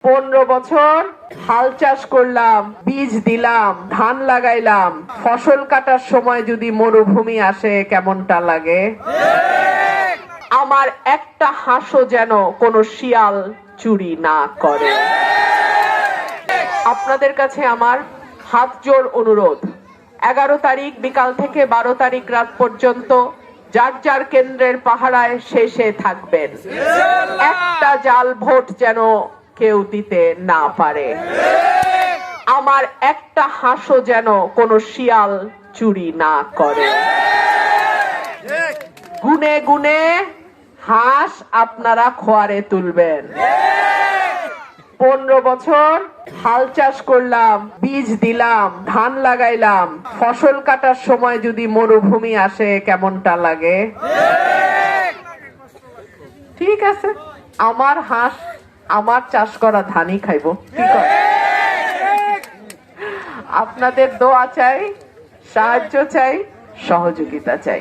15 বছর হাল চাষ করলাম, বীজ দিলাম, ধান লাগাইলাম, ফসল কাটার সময় যদি মরুভূমি আসে কেমনটা লাগে? আমার একটা হাঁসও যেন কোনো শিয়াল চুরি না করে। আপনাদের কাছে আমার হাত জোড় অনুরোধ, 11 তারিখ বিকাল থেকে 12 তারিখ রাত পর্যন্ত যার যার কেন্দ্রের পাহারায় শেষে থাকবেন। একটা জাল ভোট যেন কেউ দিতে না পারে। আমার একটা হাঁসও যেন কোনো শিয়াল চুরি না করে। গুনে গুনে হাঁস আপনারা খোয়ারে তুলবেন। 15 বছর হাল চাষ করলাম, বীজ দিলাম, ধান লাগাইলাম, ফসল কাটার সময় যদি মরুভূমি আসে কেমনটা লাগে? ঠিক আছে, আমার হাঁস আমার চাষ করা ধানই খাইবো। ঠিক আছে, আপনাদের দোয়া চাই, সাহায্য চাই, সহযোগিতা চাই।